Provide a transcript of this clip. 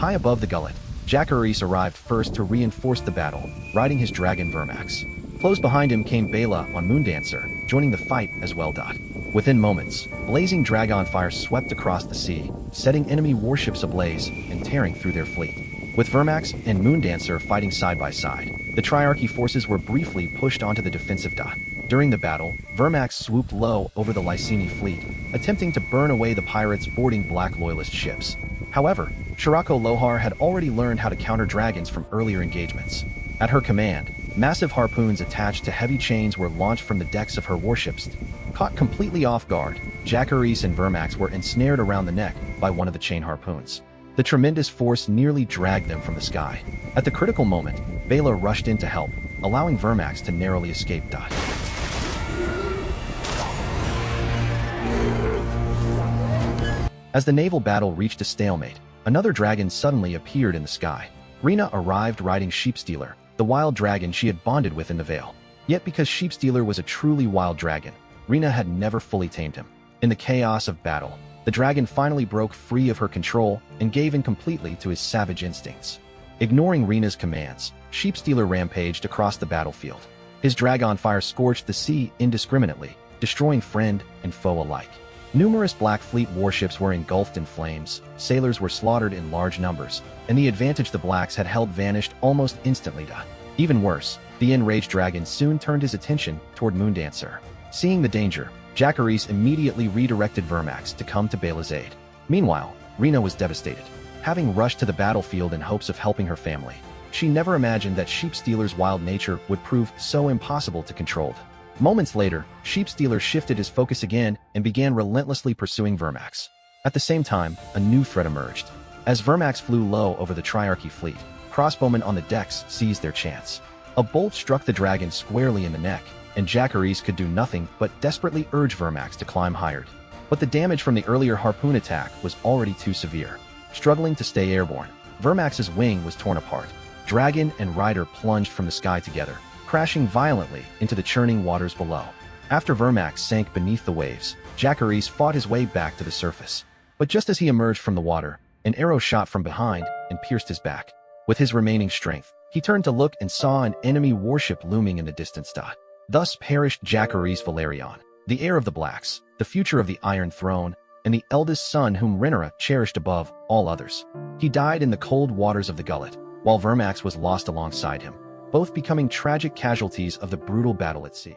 High above the gullet, Jackarees arrived first to reinforce the battle, riding his dragon Vermax. Close behind him came Bela on Moondancer, joining the fight as well. Within moments, blazing dragon fire swept across the sea, setting enemy warships ablaze and tearing through their fleet. With Vermax and Moondancer fighting side by side, the Triarchy forces were briefly pushed onto the defensive. During the battle, Vermax swooped low over the Lysini fleet, attempting to burn away the pirates boarding Black Loyalist ships. However, Shirako Lohar had already learned how to counter dragons from earlier engagements. At her command, massive harpoons attached to heavy chains were launched from the decks of her warships. Caught completely off guard, Jackarees and Vermax were ensnared around the neck by one of the chain harpoons. The tremendous force nearly dragged them from the sky. At the critical moment, Bela rushed in to help, allowing Vermax to narrowly escape. As the naval battle reached a stalemate, another dragon suddenly appeared in the sky. Rena arrived riding Sheepstealer, the wild dragon she had bonded with in the Vale. Yet because Sheepstealer was a truly wild dragon, Rena had never fully tamed him. In the chaos of battle, the dragon finally broke free of her control and gave in completely to his savage instincts. Ignoring Rena's commands, Sheepstealer rampaged across the battlefield. His dragon fire scorched the sea indiscriminately, destroying friend and foe alike. Numerous Black Fleet warships were engulfed in flames, sailors were slaughtered in large numbers, and the advantage the Blacks had held vanished almost instantly. Even worse, the enraged dragon soon turned his attention toward Moondancer. Seeing the danger, Jackarees immediately redirected Vermax to come to Bela's aid. Meanwhile, Rena was devastated. Having rushed to the battlefield in hopes of helping her family, she never imagined that Sheepstealer's wild nature would prove so impossible to control. Moments later, Sheepstealer shifted his focus again and began relentlessly pursuing Vermax. At the same time, a new threat emerged. As Vermax flew low over the Triarchy fleet, crossbowmen on the decks seized their chance. A bolt struck the dragon squarely in the neck, and Jackarees could do nothing but desperately urge Vermax to climb higher. But the damage from the earlier harpoon attack was already too severe. Struggling to stay airborne, Vermax's wing was torn apart. Dragon and rider plunged from the sky together, crashing violently into the churning waters below. After Vermax sank beneath the waves, Jackarees fought his way back to the surface. But just as he emerged from the water, an arrow shot from behind and pierced his back. With his remaining strength, he turned to look and saw an enemy warship looming in the distance. Thus perished Jackarees Valerion, the heir of the Blacks, the future of the Iron Throne, and the eldest son whom Rhaenyra cherished above all others. He died in the cold waters of the gullet, while Vermax was lost alongside him, both becoming tragic casualties of the brutal battle at sea.